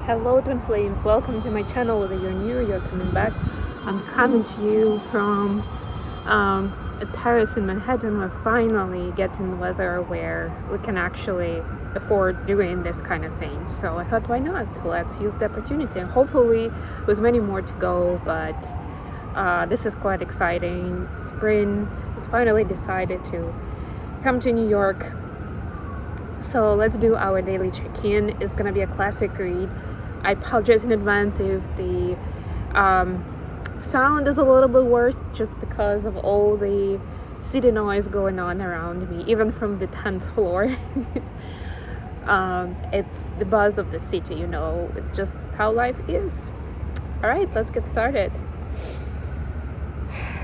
Hello twin flames, welcome to my channel. Whether you're new or you're coming back, I'm coming to you from a terrace in Manhattan. We're finally getting the weather where we can actually afford doing this kind of thing. So I thought, why not? Let's use the opportunity. And hopefully there's many more to go, but this is quite exciting. Spring has finally decided to come to New York. So let's do our daily check-in. It's gonna be a classic read. I apologize in advance if the sound is a little bit worse, just because of all the city noise going on around me, even from the 10th floor. It's the buzz of the city, it's just how life is. All right, let's get started.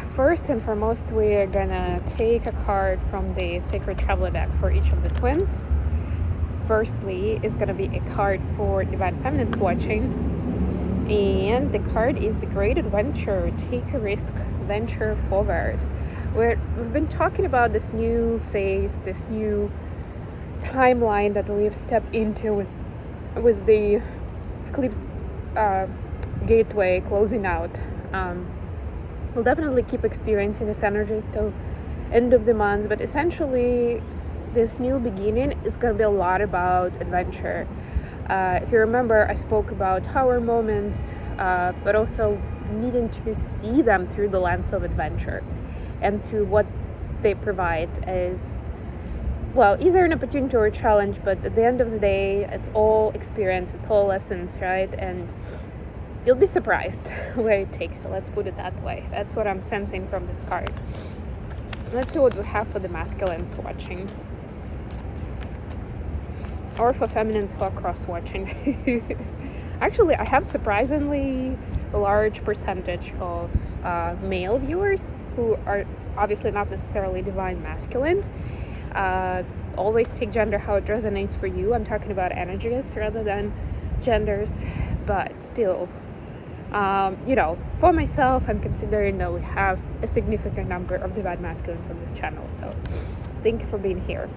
First and foremost, we're gonna take a card from the Sacred Traveler deck for each of the twins. Firstly, is going to be a card for Divine Feminine's watching, and the card is the Great Adventure. Take a risk, venture forward. We've been talking about this new phase, this new timeline that we've stepped into with the eclipse gateway closing out. We'll definitely keep experiencing this energies till end of the month, but essentially this new beginning is going to be a lot about adventure. If you remember, I spoke about tower moments, but also needing to see them through the lens of adventure and through what they provide as, well, either an opportunity or a challenge, but at the end of the day, it's all experience, it's all lessons, right? And you'll be surprised where it takes, so let's put it that way. That's what I'm sensing from this card. Let's see what we have for the masculines watching. Or for feminines who are cross-watching. Actually, I have surprisingly a large percentage of male viewers who are obviously not necessarily divine masculines. Always take gender how it resonates for you. I'm talking about energies rather than genders, but still, for myself, I'm considering that we have a significant number of divine masculines on this channel. So thank you for being here.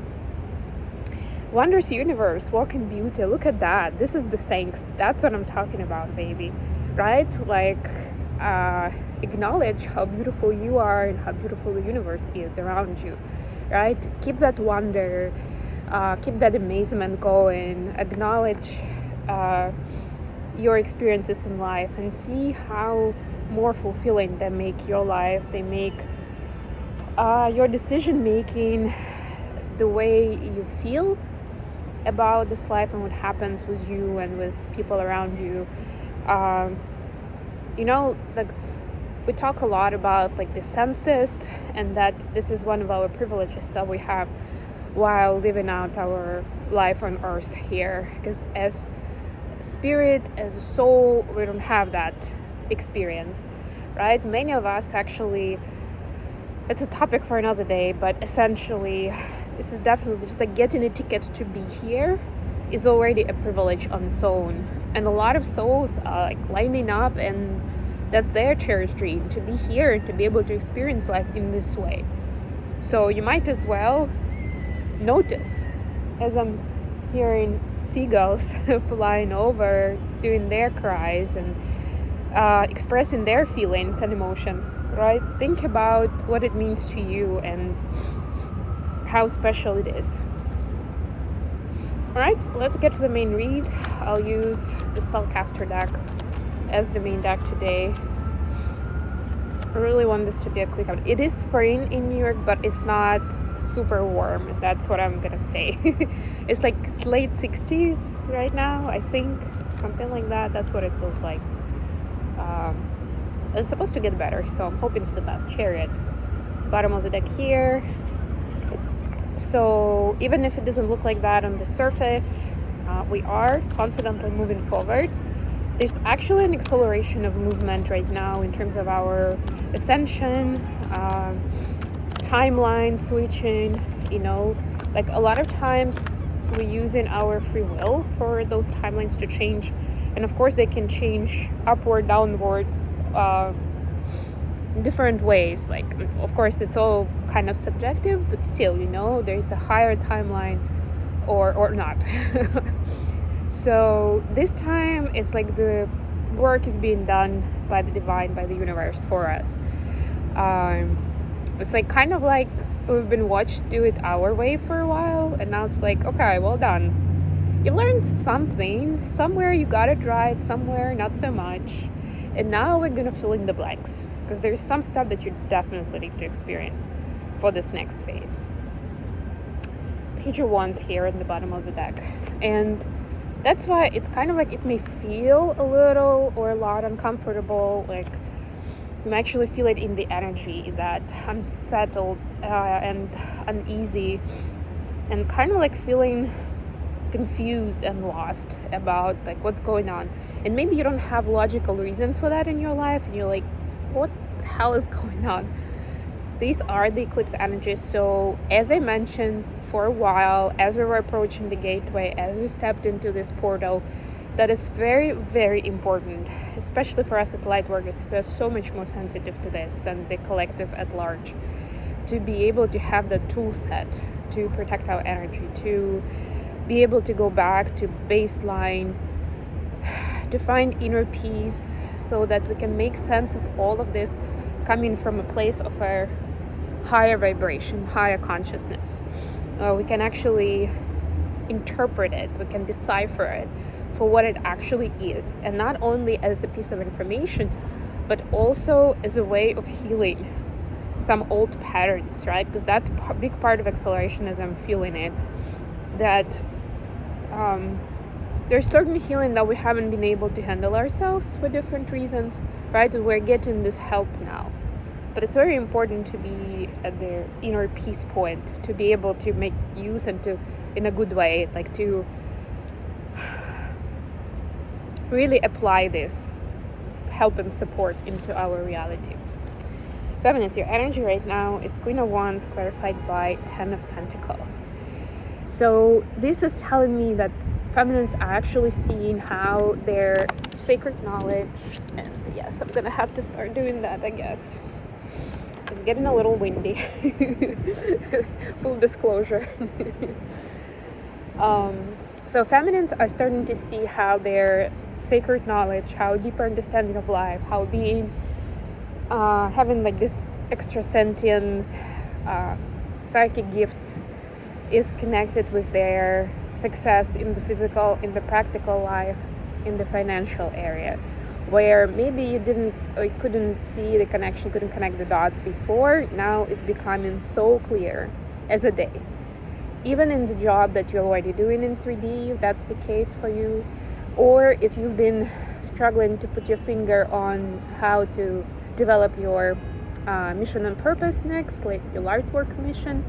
Wondrous universe, walk in beauty. Look at that. This is the thanks. That's what I'm talking about, baby. Right? Like, acknowledge how beautiful you are and how beautiful the universe is around you. Right? Keep that wonder, keep that amazement going. Acknowledge your experiences in life and see how more fulfilling they make your life. They make your decision making, the way you feel about this life and what happens with you and with people around you. Like, we talk a lot about like the senses, and that this is one of our privileges that we have while living out our life on earth here, because as spirit, as a soul, we don't have that experience, right? Many of us actually, it's a topic for another day, but essentially this is definitely just like getting a ticket to be here is already a privilege on its own. And a lot of souls are like lining up, and that's their cherished dream, to be here and to be able to experience life in this way. So you might as well notice, as I'm hearing seagulls flying over, doing their cries and expressing their feelings and emotions, right? Think about what it means to you and how special it is. All right, let's get to the main read. I'll use the Spellcaster deck as the main deck today. I really want this to be a quick out. It is spring in New York, but it's not super warm. That's what I'm gonna say. It's like late 60s right now, I think, something like that. That's what it feels like. It's supposed to get better, so I'm hoping for the best. Chariot, bottom of the deck here. So even if it doesn't look like that on the surface, we are confidently moving forward. There's actually an acceleration of movement right now in terms of our ascension, timeline switching. Like a lot of times we're using our free will for those timelines to change, and of course they can change upward, downward, different ways. Like, of course, it's all kind of subjective, but still, there's a higher timeline or not. So this time it's like the work is being done by the divine, by the universe for us. It's like kind of like we've been watched do it our way for a while, and now it's like, okay, well done. You've learned something. Somewhere you got it right, somewhere not so much. And now we're gonna fill in the blanks, because there's some stuff that you definitely need to experience for this next phase. Page of Wands here at the bottom of the deck. And that's why it's kind of like it may feel a little or a lot uncomfortable, like you may actually feel it in the energy, that unsettled and uneasy, and kind of like feeling confused and lost about like what's going on. And maybe you don't have logical reasons for that in your life, and you're like, what the hell is going on? These are the eclipse energies. So as I mentioned, for a while, as we were approaching the gateway, as we stepped into this portal, that is very, very important, especially for us as light workers, because we are so much more sensitive to this than the collective at large, to be able to have the tool set to protect our energy, to be able to go back to baseline, to find inner peace, so that we can make sense of all of this coming from a place of a higher vibration, higher consciousness. We can actually interpret it, we can decipher it for what it actually is, and not only as a piece of information, but also as a way of healing some old patterns, right? Because that's a big part of acceleration as I'm feeling it, that there's certain healing that we haven't been able to handle ourselves for different reasons, right? And we're getting this help now. But it's very important to be at the inner peace point, to be able to make use and to, in a good way, like to really apply this help and support into our reality. Feminines, your energy right now is Queen of Wands clarified by 10 of Pentacles. So this is telling me that feminines are actually seeing how their sacred knowledge, and yes, I'm gonna have to start doing that, I guess. It's getting a little windy. Full disclosure. So feminines are starting to see how their sacred knowledge, how deeper understanding of life, how being having like this extra sentient psychic gifts is connected with their success in the physical, in the practical life, in the financial area, where maybe you didn't or you couldn't see the connection, couldn't connect the dots before. Now it's becoming so clear as a day. Even in the job that you're already doing in 3D, if that's the case for you, or if you've been struggling to put your finger on how to develop your mission and purpose next, like your artwork mission,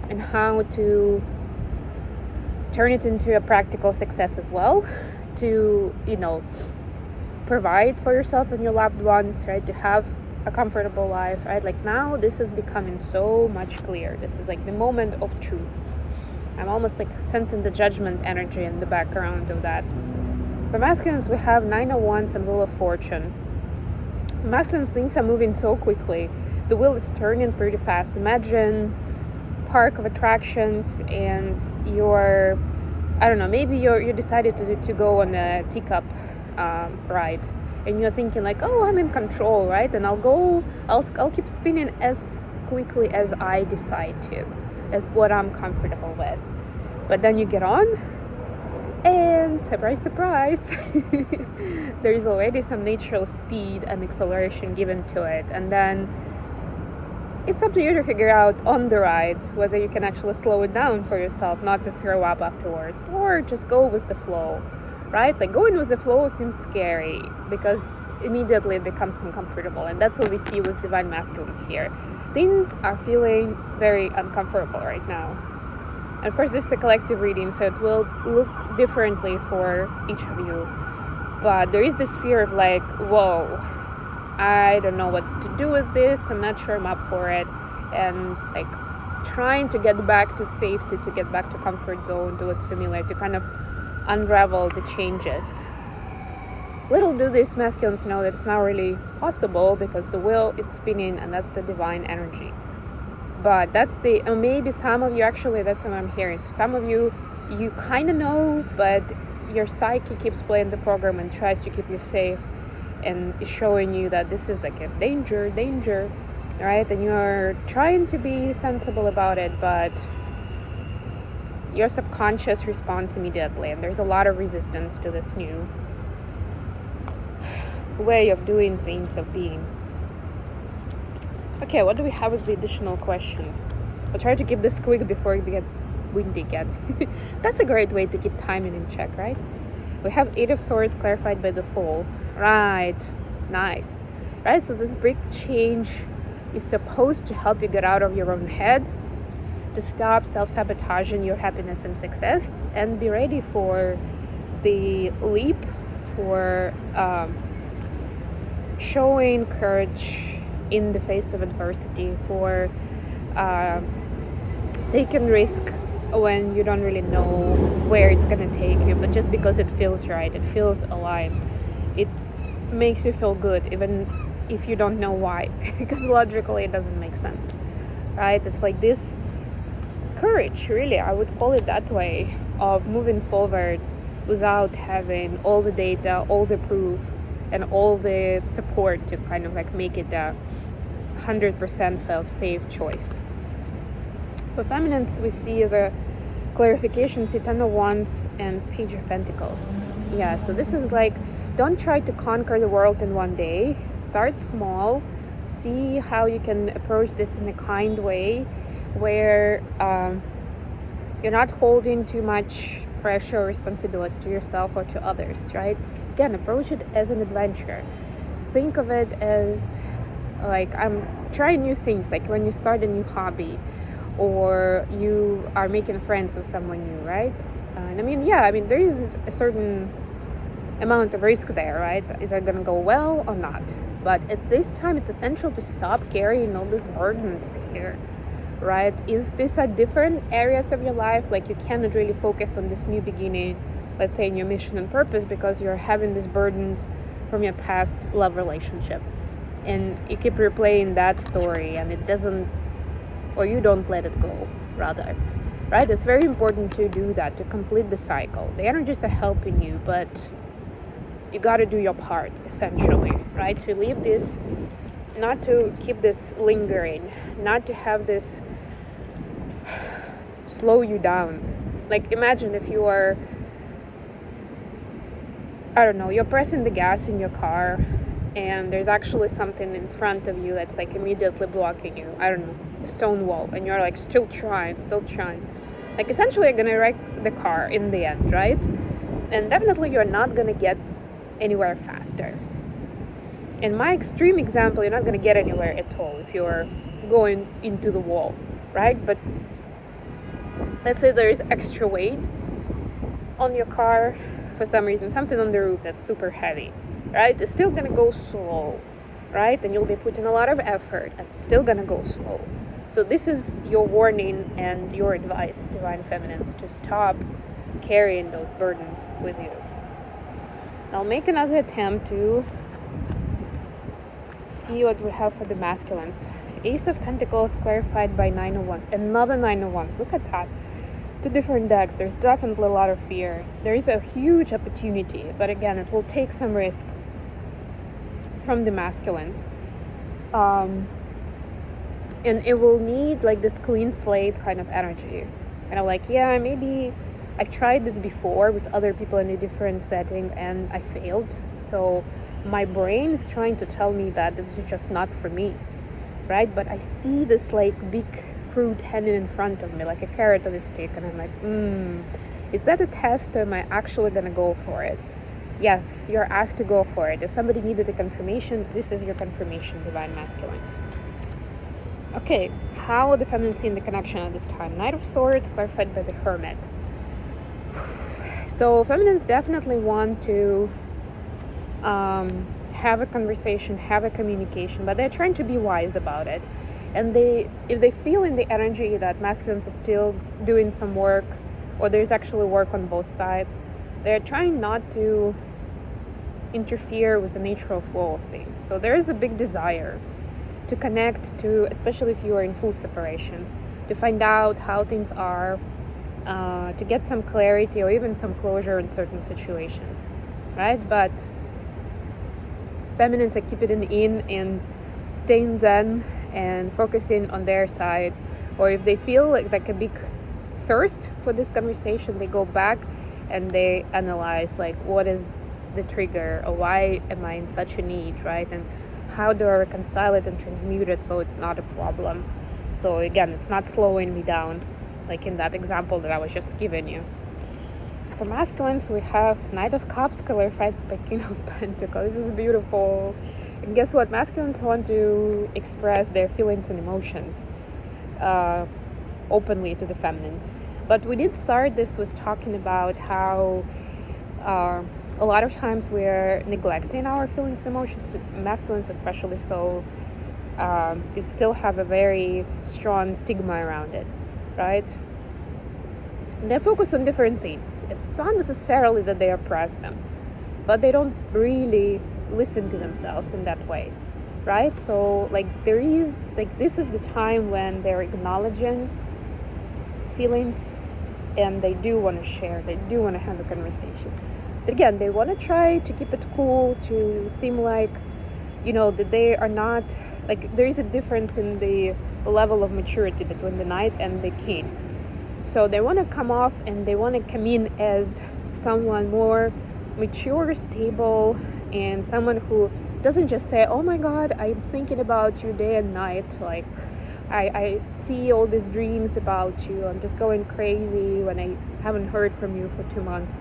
and how to turn it into a practical success as well, to, provide for yourself and your loved ones, right? To have a comfortable life, right? Like now, this is becoming so much clearer. This is like the moment of truth. I'm almost like sensing the judgment energy in the background of that. For masculines, we have 9 of Wands and Wheel of Fortune. Masculines, things are moving so quickly. The wheel is turning pretty fast. Imagine park of attractions, and you're, I don't know, maybe you decided to go on a teacup ride, and you're thinking like, oh, I'm in control, right? And I'll keep spinning as quickly as I decide to, as what I'm comfortable with. But then you get on, and surprise, surprise, there is already some natural speed and acceleration given to it. And then it's up to you to figure out on the ride whether you can actually slow it down for yourself, not to throw up afterwards, or just go with the flow, right? Like going with the flow seems scary because immediately it becomes uncomfortable, and that's what we see with divine masculines here. Things are feeling very uncomfortable right now. And of course, this is a collective reading, so it will look differently for each of you. But there is this fear of like, whoa, I don't know what to do with this, I'm not sure I'm up for it, and like trying to get back to safety, to get back to comfort zone, to what's familiar, to kind of unravel the changes. Little do these masculines know that it's not really possible, because the wheel is spinning, and that's the divine energy. But that's maybe some of you, actually, that's what I'm hearing. For some of you, you kind of know, but your psyche keeps playing the program and tries to keep you safe and is showing you that this is like a danger, right? And you're trying to be sensible about it, but your subconscious responds immediately, and there's a lot of resistance to this new way of doing things, of being. Okay, what do we have as the additional question? I'll try to keep this quick before it gets windy again. That's a great way to keep timing in check, right? We have 8 of Swords clarified by the Fool. Right, nice. Right, so this big change is supposed to help you get out of your own head, to stop self-sabotaging your happiness and success, and be ready for the leap, for showing courage in the face of adversity, for taking risk when you don't really know where it's gonna take you, but just because it feels right, it feels aligned, it makes you feel good even if you don't know why, because logically it doesn't make sense, right? It's like this courage, really, I would call it that way, of moving forward without having all the data, all the proof, and all the support to kind of like make it a 100% felt safe choice. For feminines, we see as a clarification, see 10 of Wands and Page of Pentacles. Yeah, so this is like, don't try to conquer the world in one day. Start small. See how you can approach this in a kind way, where you're not holding too much pressure or responsibility to yourself or to others, right? Again, approach it as an adventure. Think of it as like, I'm trying new things, like when you start a new hobby or you are making friends with someone new, right? And there is a certain amount of risk there, right? Is that gonna go well or not? But at this time, it's essential to stop carrying all these burdens here, right? If these are different areas of your life, like you cannot really focus on this new beginning, let's say in your mission and purpose, because you're having these burdens from your past love relationship, and you keep replaying that story and it doesn't, or you don't let it go, rather, right? It's very important to do that, to complete the cycle. The energies are helping you, but you got to do your part, essentially, right? To leave this, not to keep this lingering, not to have this slow you down. Like, imagine if you are, I don't know, you're pressing the gas in your car and there's actually something in front of you that's like immediately blocking you. I don't know, a stone wall, and you're like still trying. Like, essentially, you're gonna wreck the car in the end, right? And definitely you're not gonna get anywhere faster. In my extreme example, you're not gonna get anywhere at all if you're going into the wall, right? But let's say there's extra weight on your car for some reason, something on the roof that's super heavy, right? It's still gonna go slow, right? And you'll be putting a lot of effort and it's still gonna go slow. So this is your warning and your advice, Divine Feminines, to stop carrying those burdens with you. I'll make another attempt to see what we have for the masculines. Ace of Pentacles clarified by 9 of Wands. Another 9 of Wands. Look at that. 2 different decks. There's definitely a lot of fear. There is a huge opportunity, but again, it will take some risk from the masculines. And it will need like this clean slate kind of energy. Kind of like, yeah, maybe I've tried this before with other people in a different setting and I failed. So my brain is trying to tell me that this is just not for me, right? But I see this like big fruit hanging in front of me, like a carrot on a stick, and I'm like, is that a test, or am I actually gonna go for it? Yes, you're asked to go for it. If somebody needed a confirmation, this is your confirmation, Divine Masculines. Okay, how are the feminines seeing the connection at this time? Knight of Swords clarified by the Hermit. So feminines definitely want to have a conversation, have a communication, but they're trying to be wise about it. And if they feel in the energy that masculines are still doing some work, or there's actually work on both sides, they're trying not to interfere with the natural flow of things. So there is a big desire to connect to, especially if you are in full separation, to find out how things are, to get some clarity or even some closure in certain situation, right? But feminines are keeping it in and staying zen and focusing on their side. Or if they feel like a big thirst for this conversation, they go back and they analyze like what is the trigger, or why am I in such a need, right? And how do I reconcile it and transmute it so it's not a problem. So again, it's not slowing me down, like in that example that I was just giving you. For masculines, we have Knight of Cups clarified by King of Pentacles. This is beautiful. And guess what? Masculines want to express their feelings and emotions openly to the feminines. But we did start this with talking about how a lot of times we're neglecting our feelings and emotions, with masculines especially, so you still have a very strong stigma around it, right? And they focus on different things. It's not necessarily that they oppress them, but they don't really listen to themselves in that way, right? So like there is, like this is the time when they're acknowledging feelings and they do want to share, they do want to have a conversation. But again, they want to try to keep it cool, to seem like, you know, that they are not, like there is a difference in the level of maturity between the Knight and the King. So they want to come off and they want to come in as someone more mature, stable, and someone who doesn't just say, oh my God, I'm thinking about you day and night. Like I see all these dreams about you. I'm just going crazy when I haven't heard from you for 2 months,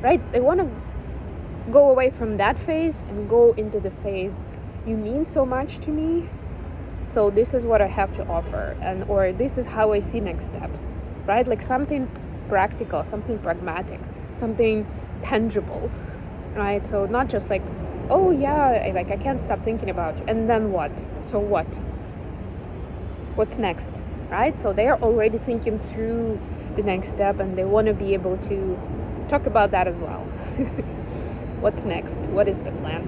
right? They want to go away from that phase and go into the phase, you mean so much to me, so this is what I have to offer, and or this is how I see next steps, right? Like something practical, something pragmatic, something tangible, right? So not just like, oh yeah, I can't stop thinking about you, and then what? So what's next, right? So they are already thinking through the next step, and they want to be able to talk about that as well. What's next? What is the plan?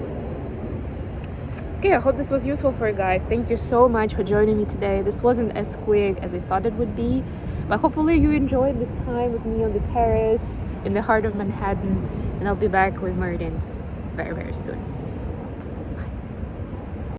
Okay, I hope this was useful for you guys. Thank you so much for joining me today. This wasn't as quick as I thought it would be, but hopefully you enjoyed this time with me on the terrace in the heart of Manhattan, and I'll be back with more readings very, very soon.